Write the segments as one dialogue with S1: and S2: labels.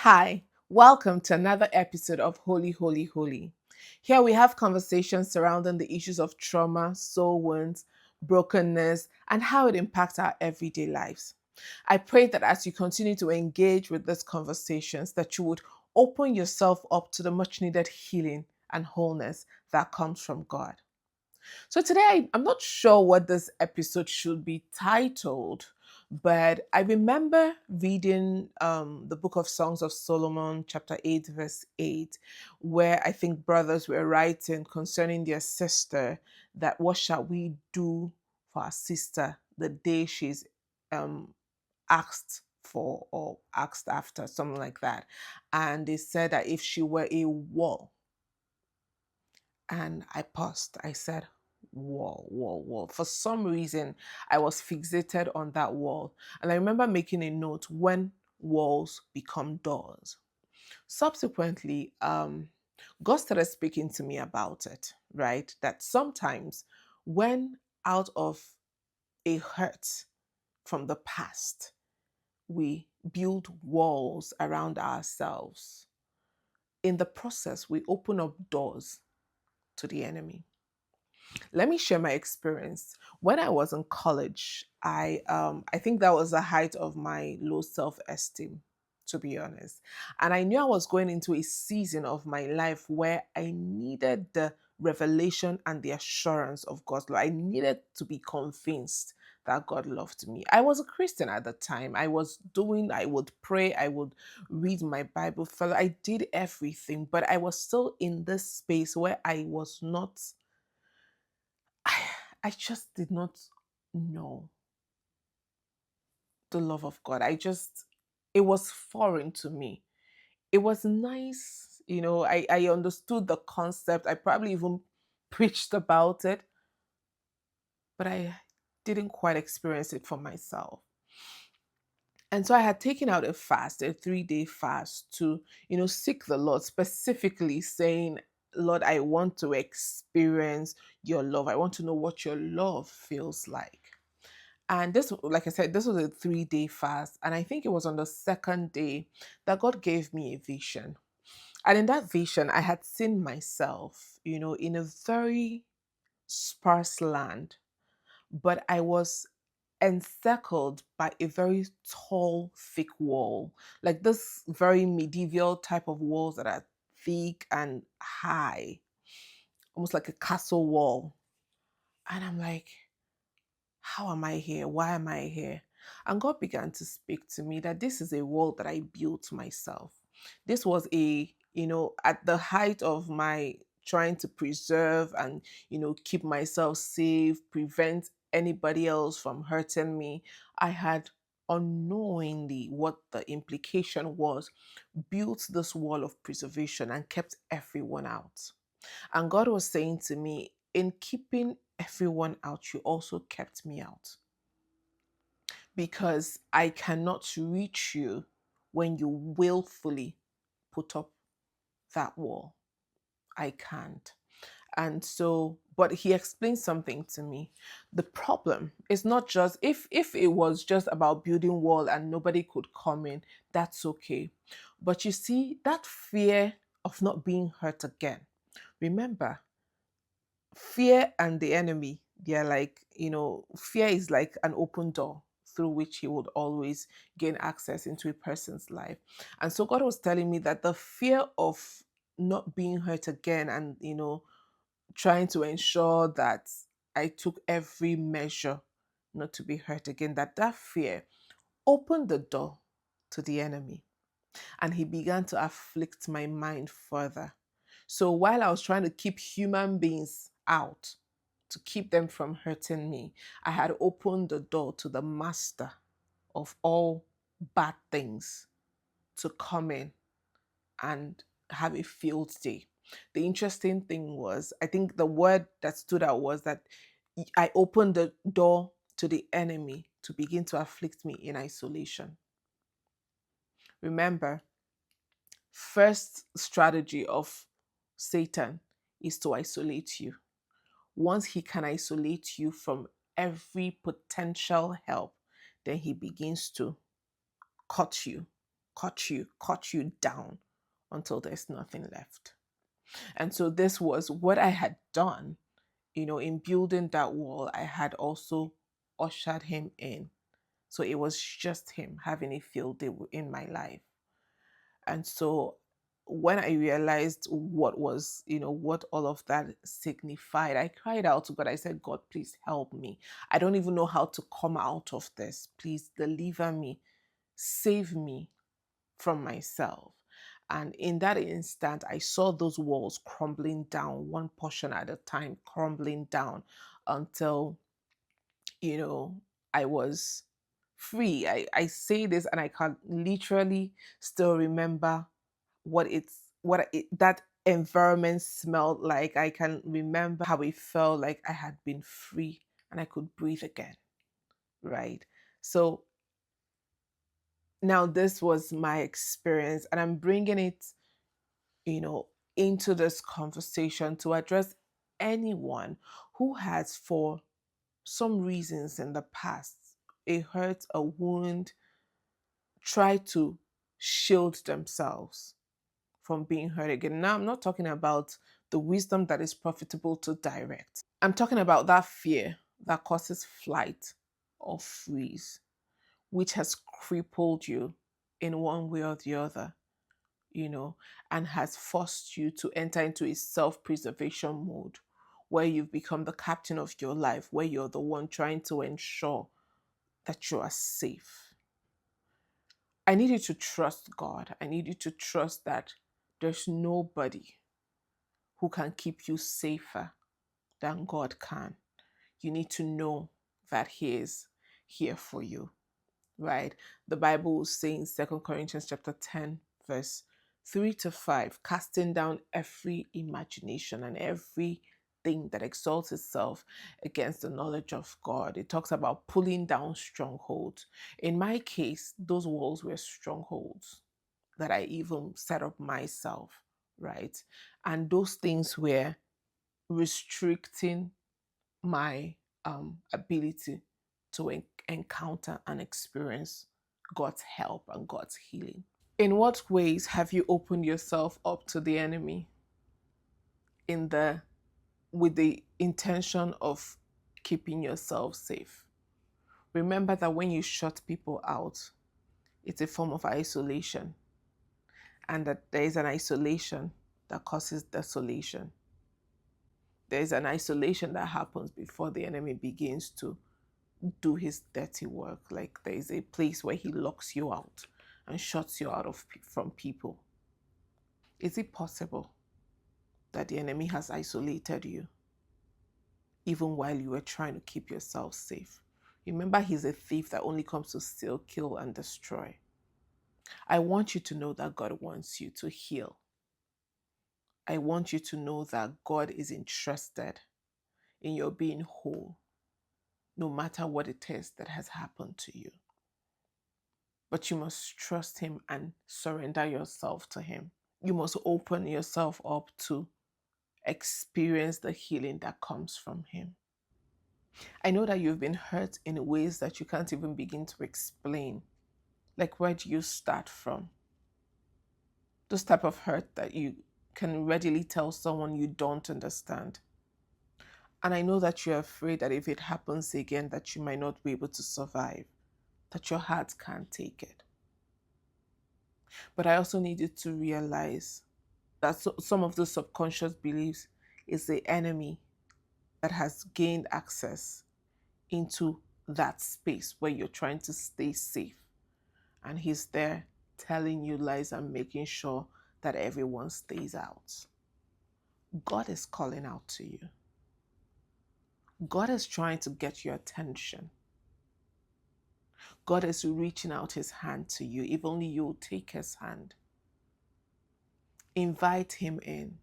S1: Hi, welcome to another episode of Holy, Holy, Holy. Here we have conversations surrounding the issues of trauma, soul wounds, brokenness, and how it impacts our everyday lives. I pray that as you continue to engage with these conversations, that you would open yourself up to the much needed healing and wholeness that comes from God. So today, I'm not sure what this episode should be titled, but I remember reading the book of Songs of Solomon, chapter 8, verse 8, where I think brothers were writing concerning their sister that what shall we do for our sister the day she's um, asked for or asked after, something like that. And they said that if she were a wall, and I paused. I said, wall, wall, wall. For some reason, I was fixated on that wall. And I remember making a note when walls become doors. Subsequently, God started speaking to me about it, right? That sometimes when out of a hurt from the past, we build walls around ourselves. In the process, we open up doors to the enemy. Let me share my experience. When I was in college, I think that was the height of my low self-esteem, to be honest. And I knew I was going into a season of my life where I needed the revelation and the assurance of God's love. I needed to be convinced that God loved me. I was a Christian at the time. I would pray, I would read my Bible, fellow. I did everything, but I was still in this space where I was not I, I just did not know the love of God. It was foreign to me. It was nice, I understood the concept. I probably even preached about it, but I didn't quite experience it for myself. And so I had taken out a fast, a 3-day fast to, seek the Lord, specifically saying, Lord, I want to experience your love. I want to know what your love feels like. And this, like I said, this was a 3-day fast. And I think it was on the second day that God gave me a vision. And in that vision, I had seen myself, in a very sparse land, but I was encircled by a very tall, thick wall, like this very medieval type of walls that are thick and high, almost like a castle wall. And I'm like, how am I here? Why am I here? And God began to speak to me that this is a world that I built myself. This was at the height of my trying to preserve and, keep myself safe, prevent anybody else from hurting me. I had unknowingly what the implication was, built this wall of preservation and kept everyone out. And God was saying to me, in keeping everyone out, you also kept me out because I cannot reach you when you willfully put up that wall. I can't. And so, but he explained something to me. The problem is not just if it was just about building wall and nobody could come in, that's okay. But you see, that fear of not being hurt again. Remember, fear and the enemy, they're like, fear is like an open door through which he would always gain access into a person's life. And so God was telling me that the fear of not being hurt again and, trying to ensure that I took every measure not to be hurt again, that fear opened the door to the enemy. And he began to afflict my mind further. So while I was trying to keep human beings out, to keep them from hurting me, I had opened the door to the master of all bad things to come in and have a field day. The interesting thing was, I think the word that stood out was that I opened the door to the enemy to begin to afflict me in isolation. Remember, first strategy of Satan is to isolate you. Once he can isolate you from every potential help, then he begins to cut you cut you down until there's nothing left. And so this was what I had done, in building that wall. I had also ushered him in. So it was just him having a field day in my life. And so when I realized what all of that signified, I cried out to God. I said, God, please help me. I don't even know how to come out of this. Please deliver me, save me from myself. And in that instant, I saw those walls crumbling down, one portion at a time, crumbling down until, you know, I was free. I say this and I can literally still remember that environment smelled like. I can remember how it felt like I had been free and I could breathe again. Right. So now this was my experience, and I'm bringing it, you know, into this conversation to address anyone who has, for some reasons in the past, a hurt, a wound, try to shield themselves from being hurt again. Now, I'm not talking about the wisdom that is profitable to direct. I'm talking about that fear that causes flight or freeze, which has crippled you in one way or the other, and has forced you to enter into a self preservation mode where you've become the captain of your life, where you're the one trying to ensure that you are safe. I need you to trust God. I need you to trust that there's nobody who can keep you safer than God can. You need to know that He is here for you, right? The Bible will say in 2 Corinthians chapter 10, verse 3 to 5, casting down every imagination and everything that exalts itself against the knowledge of God. It talks about pulling down strongholds. In my case, those walls were strongholds that I even set up myself, right? And those things were restricting my ability to encounter and experience God's help and God's healing. In what ways have you opened yourself up to the enemy in the with the intention of keeping yourself safe? Remember that when you shut people out, it's a form of isolation, and that there is an isolation that causes desolation. There is an isolation that happens before the enemy begins to do his dirty work. Like there is a place where he locks you out and shuts you out from people. Is it possible that the enemy has isolated you even while you were trying to keep yourself safe? Remember, he's a thief that only comes to steal, kill, and destroy. I want you to know that God wants you to heal. I want you to know that God is interested in your being whole, no matter what it is that has happened to you. But you must trust Him and surrender yourself to Him. You must open yourself up to experience the healing that comes from Him. I know that you've been hurt in ways that you can't even begin to explain. Like, where do you start from? Those type of hurt that you can readily tell someone you don't understand. And I know that you're afraid that if it happens again, that you might not be able to survive, that your heart can't take it. But I also need you to realize that some of the subconscious beliefs is the enemy that has gained access into that space where you're trying to stay safe. And he's there telling you lies and making sure that everyone stays out. God is calling out to you. God is trying to get your attention. God is reaching out his hand to you. If only you'll take his hand. Invite him in.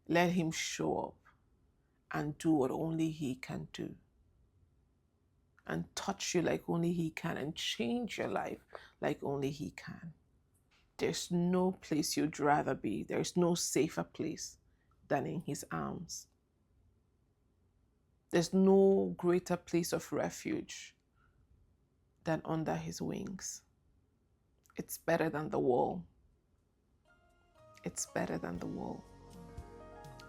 S1: Let him show up and do what only he can do. And touch you like only he can, and change your life like only he can. There's no place you'd rather be. There's no safer place than in his arms. There's no greater place of refuge than under his wings. It's better than the wall. It's better than the wall.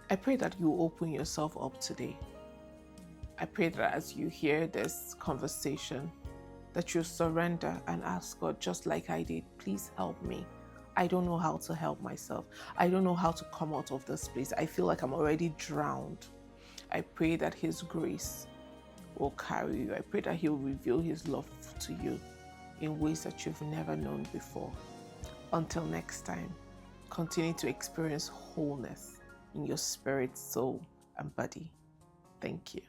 S1: I pray that you open yourself up today. I pray that as you hear this conversation, that you surrender and ask God, just like I did, please help me. I don't know how to help myself. I don't know how to come out of this place. I feel like I'm already drowned. I pray that His grace will carry you. I pray that He will reveal His love to you in ways that you've never known before. Until next time, continue to experience wholeness in your spirit, soul, and body. Thank you.